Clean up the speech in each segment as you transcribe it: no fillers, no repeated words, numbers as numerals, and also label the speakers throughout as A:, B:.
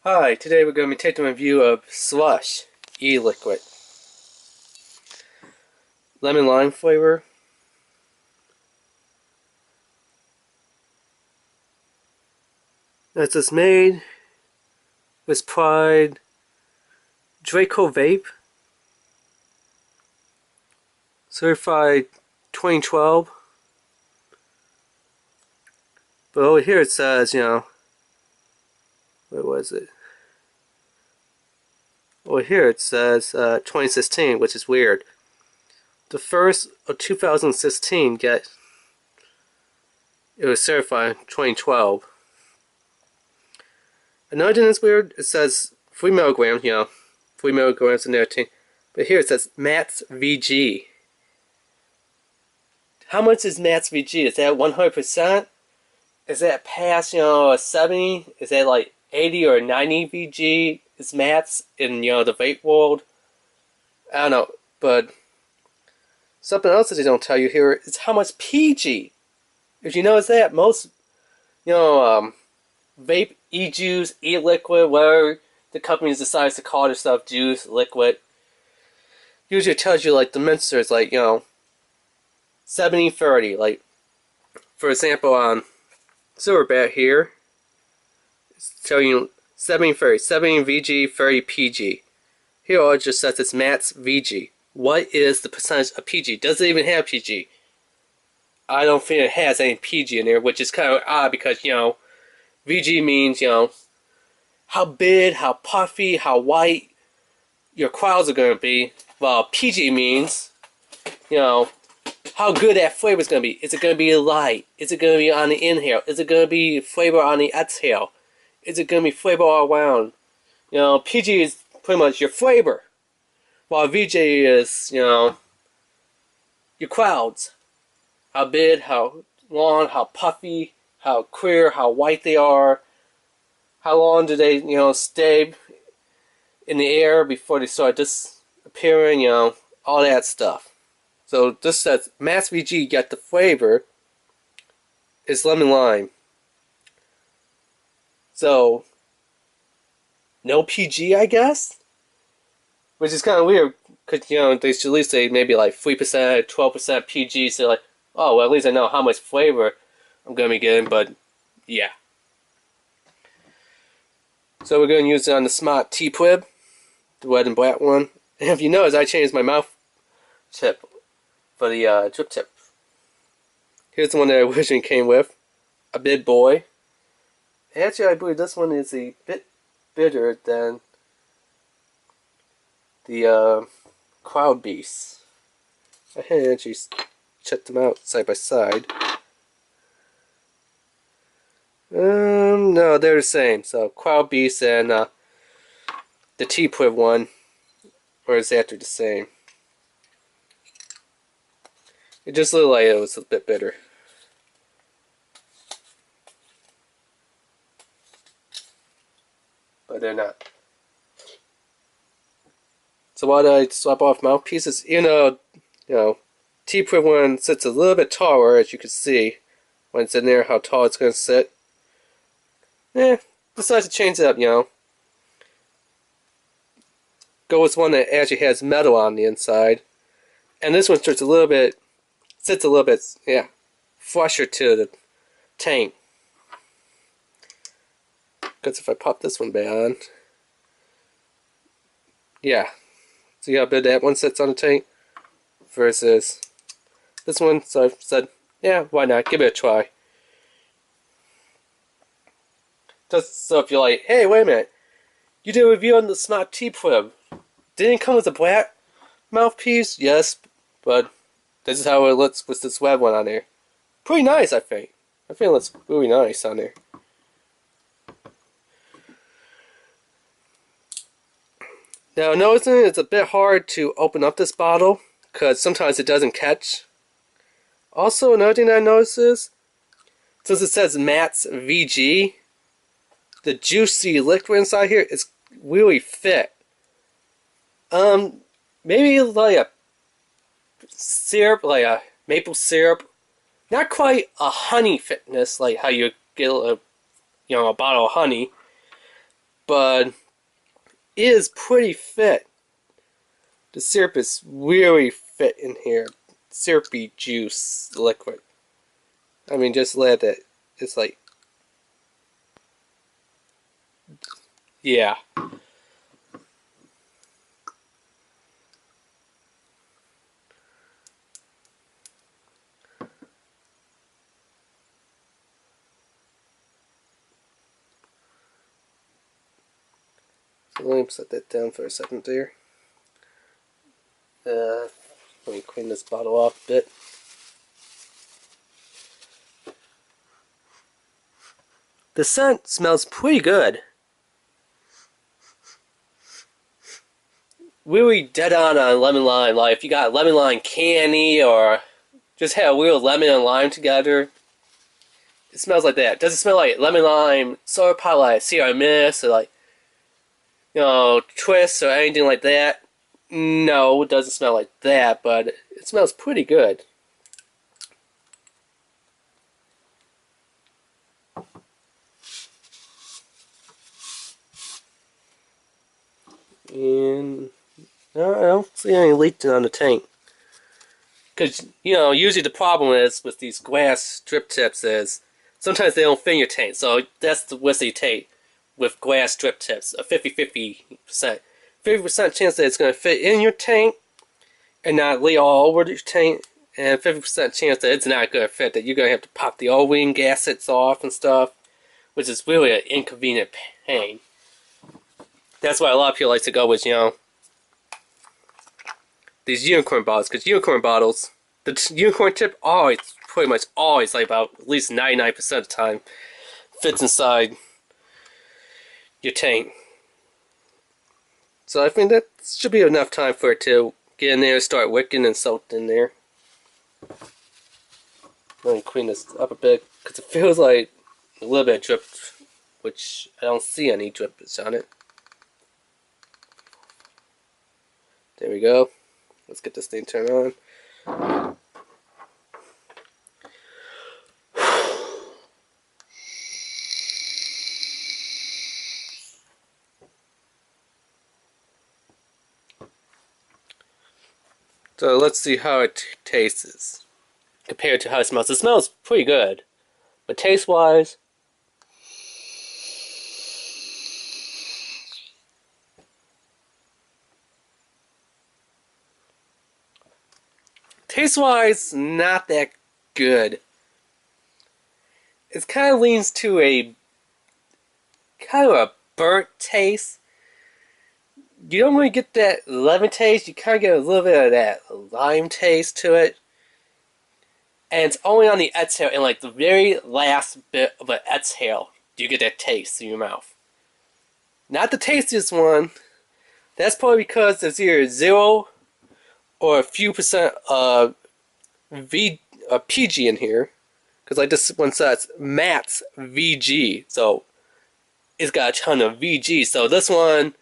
A: Hi, today we're going to be taking a review of Slush e-liquid. Lemon lime flavor. This is made with pride. Draco Vape. Certified 2012. But over here it says, what was it? Over here it says 2016, which is weird. The first of 2016 it was certified 2012. Another thing that's weird, it says 3 milligrams, 3 milligrams and everything. But here it says Matt's VG. How much is Matt's VG? Is that 100%? Is that past, 70? Is that like 80 or 90 VG? Is Matt's in, the vape world? I don't know, but something else that they don't tell you here is how much PG. If you notice that, most, vape, eJuice, e-liquid, whatever the companies decides to call their stuff, juice, liquid, usually it tells you like the mixture is like, 70-30. Like, for example, on Silverbat here, it's telling you 70-30, 70 VG, 30 PG. Here it just says it's Matt's VG. What is the percentage of PG? Does it even have PG? I don't think it has any PG in there, which is kind of odd because, VG means, how big, how puffy, how white your clouds are going to be. While PG means, how good that flavor is going to be. Is it going to be light? Is it going to be on the inhale? Is it going to be flavor on the exhale? Is it going to be flavor all around? PG is pretty much your flavor. While VG is, your clouds. How big, how long, how puffy, how clear, how white they are. How long do they, stay in the air before they start disappearing, all that stuff. So this says Matt's VG got the flavor is lemon lime. So no PG, I guess, which is kind of weird because they should at least say maybe like 3%, 12% PG. So like, oh well, at least I know how much flavor I'm gonna be getting. But yeah. So we're gonna use it on the Smart T-Twib, the red and black one. And if you notice, I changed my mouth tip for the drip tip. Here's the one that I originally came with, a big boy. Actually, I believe this one is a bit bigger than the Cloud Beast. I had actually checked them out side by side. No, they're the same. So Cloud Beast and the T-Twib one are exactly the same. It just looked like it was a bit bitter. But they're not. So why did I swap off mouthpieces? T-Twib one sits a little bit taller, as you can see. When it's in there, how tall it's going to sit. Decided to change it up, Go with one that actually has metal on the inside. And this one sits a little bit, flusher to the tank. Because if I pop this one back on, see how big that one sits on the tank versus this one. So I said, why not? Give it a try. Just so if you're like, hey, wait a minute, you did a review on the Smart T-Twib. Didn't it come with a black mouthpiece? Yes, but this is how it looks with this red one on there. Pretty nice, I think. I think it looks really nice on there. Now, noticing it's a bit hard to open up this bottle because sometimes it doesn't catch. Also, another thing that I noticed is, since it says Matt's VG, the juicy liquid inside here is really thick. Maybe like a syrup, like a maple syrup. Not quite a honey thickness, like how you get a bottle of honey. but it is pretty fit. The syrup is really fit in here. Syrupy juice liquid. I mean, just let it. It's like, yeah. So let me set that down for a second there. Let me clean this bottle off a bit. The scent smells pretty good. Really dead on lemon lime. Like if you got lemon lime candy or just had a real lemon and lime together, it smells like that. It doesn't smell like lemon lime soda pop like Sierra Mist or like, you know, Twist or anything like that. No, it doesn't smell like that, but it smells pretty good. And no, I don't see any leaking on the tank. Because, you know, usually the problem is with these glass drip tips is sometimes they don't fit in your tank. So that's the risk you take with glass drip tips, a 50-50%. 50% chance that it's going to fit in your tank and not lay all over your tank, and 50% chance that it's not going to fit, that you're going to have to pop the O-ring gaskets off and stuff, which is really an inconvenient pain. That's why a lot of people like to go with, you know, these unicorn bottles, because unicorn bottles, the unicorn tip always, pretty much always, like about at least 99% of the time, fits inside your tank. So I think that should be enough time for it to get in there, start wicking and soaked in there. Let me clean this up a bit, because it feels like a little bit of drip, which I don't see any drippage on it. There we go. Let's get this thing turned on. So let's see how it tastes compared to how it smells. It smells pretty good, but taste-wise, not that good. It kind of leans to a kind of a burnt taste. You don't really get that lemon taste. You kind of get a little bit of that lime taste to it. And it's only on the exhale, and like the very last bit of an exhale, do you get that taste in your mouth. Not the tastiest one. That's probably because there's either 0 or a few percent of PG in here. Because like this one says Matt's VG. So it's got a ton of VG. So this one,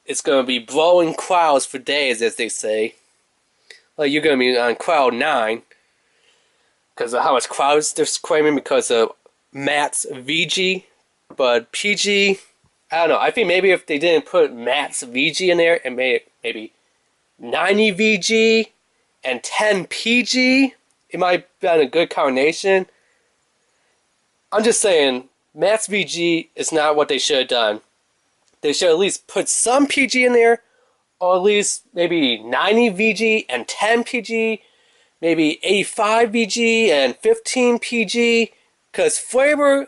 A: it's going to be blowing clouds for days, as they say. Like you're going to be on cloud 9. Because of how much clouds they're claiming because of Matt's VG. But PG, I don't know. I think maybe if they didn't put Matt's VG in there and made it maybe 90 VG and 10 PG, it might have been a good combination. I'm just saying, Matt's VG is not what they should have done. They should at least put some PG in there, or at least maybe 90 VG and 10 PG, maybe 85 VG and 15 PG, because flavor,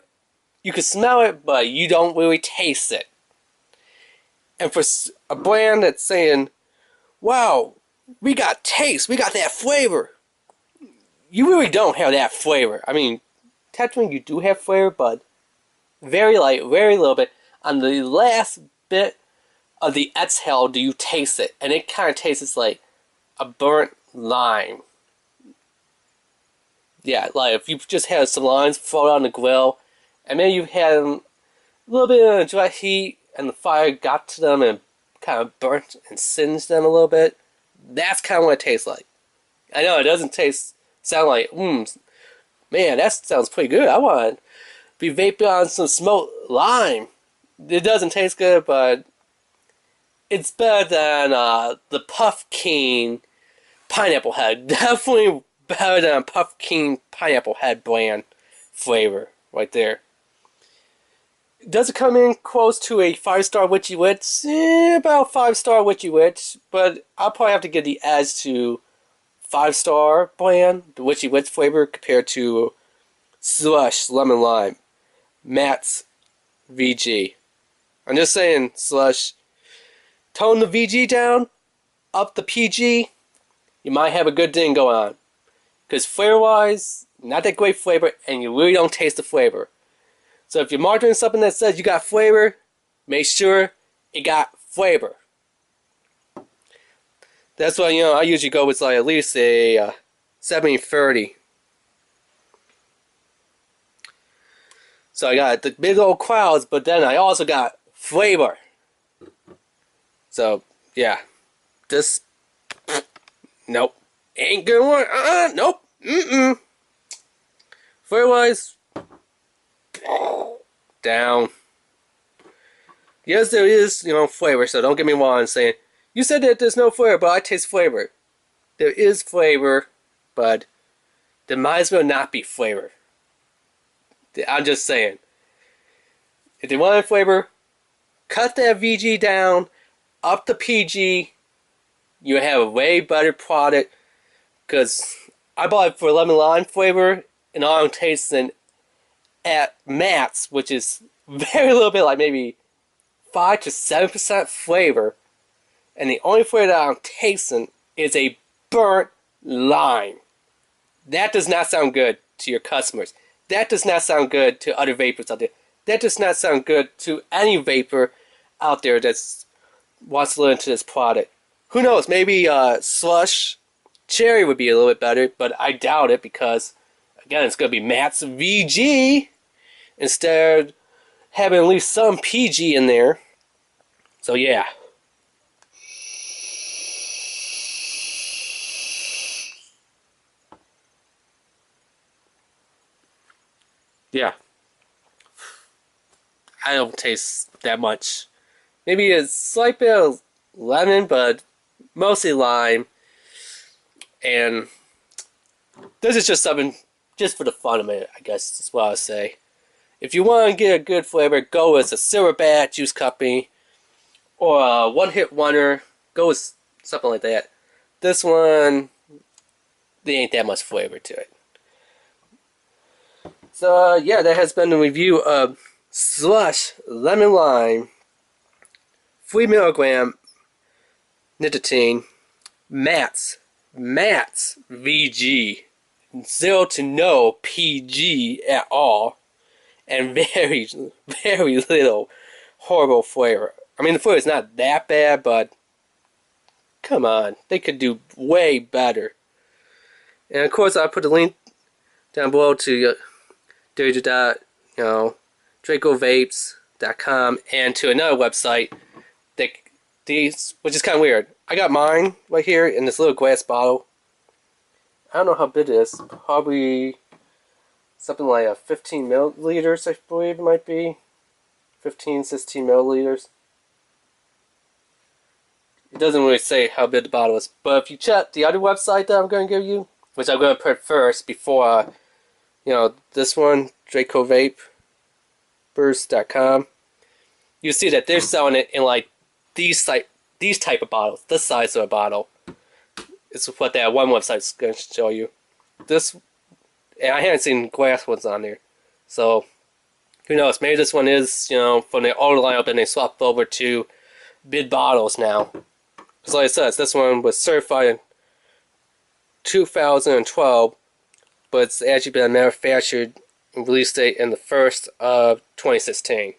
A: you can smell it, but you don't really taste it. And for a brand that's saying, wow, we got taste, we got that flavor, you really don't have that flavor. I mean, technically you do have flavor, but very light, very little bit. On the last bit of the exhale, do you taste it? And it kind of tastes like a burnt lime. Yeah, like if you just had some limes float on the grill, and maybe you had a little bit of dry heat, and the fire got to them and kind of burnt and singed them a little bit. That's kind of what it tastes like. I know it doesn't sound like, man, that sounds pretty good. I want to be vaping on some smoked lime. It doesn't taste good, but it's better than the Puffkin Pineapple Head. Definitely better than Puffkin Pineapple Head brand flavor right there. Does it come in close to a 5-star Witchy Witch? About 5-star Witchy Witch, but I'll probably have to give the edge to 5-star brand, the Witchy Witch flavor, compared to Slush Lemon Lime, Matt's VG. I'm just saying, Slush, tone the VG down, up the PG, you might have a good thing going on. Because flavor-wise, not that great flavor, and you really don't taste the flavor. So if you're marketing something that says you got flavor, make sure it got flavor. That's why, I usually go with like at least a 70-30. So I got the big old clouds, but then I also got flavor. So, yeah. This, nope. Ain't gonna work. Nope. Flavor-wise, down. Yes, there is, flavor, so don't get me wrong saying, you said that there's no flavor, but I taste flavor. There is flavor, but there might as well not be flavor. I'm just saying. If they want flavor, cut that VG down, up the PG, you have a way better product, because I bought it for lemon lime flavor, and all I'm tasting at Matt's, which is very little bit, like maybe 5 to 7% flavor, and the only flavor that I'm tasting is a burnt lime. That does not sound good to your customers. That does not sound good to other vapors out there. That does not sound good to any vapor out there that wants to listen to this product. Who knows, maybe Slush Cherry would be a little bit better, but I doubt it because, again, it's going to be Matt's VG instead of having at least some PG in there. So, yeah. Yeah. I don't taste that much. Maybe a slight bit of lemon, but mostly lime. And this is just something just for the fun of it, I guess is what I would say. If you want to get a good flavor, go with a Silver Bat Juice Company or a One Hit Wonder. Go with something like that. This one, there ain't that much flavor to it. So, yeah, that has been the review of Slush Lemon Lime 3 milligram nicotine Matt's VG, 0 to no PG at all, and very, very little horrible flavor. I mean, the flavor is not that bad, but come on, they could do way better. And of course, I'll put a link down below to Dracovapes.com and to another website that which is kind of weird. I got mine right here in this little glass bottle. I don't know how big it is. Probably something like a 15 milliliters, I believe it might be. 15, 16 milliliters. It doesn't really say how big the bottle is. But if you check the other website that I'm going to give you, which I'm going to put first before, this one, Dracovapes.com, you see that they're selling it in like these type of bottles, this size of a bottle. It's what that one website's going to show you. This, and I haven't seen glass ones on there, so who knows? Maybe this one is, from the older lineup, and they swapped over to big bottles now. Because like I said, this one was certified in 2012, but it's actually been manufactured and release date in the 1st of 2016.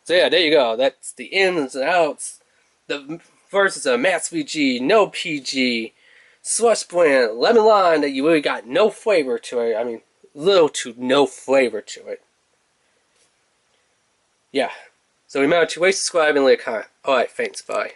A: So yeah, there you go. That's the ins and outs. The versus a Matt's VG, no PG, Slush brand, lemon lime that you really got no flavor to it. I mean, little to no flavor to it. Yeah. So remember to rate, subscribe, and leave a comment. Alright, thanks. Bye.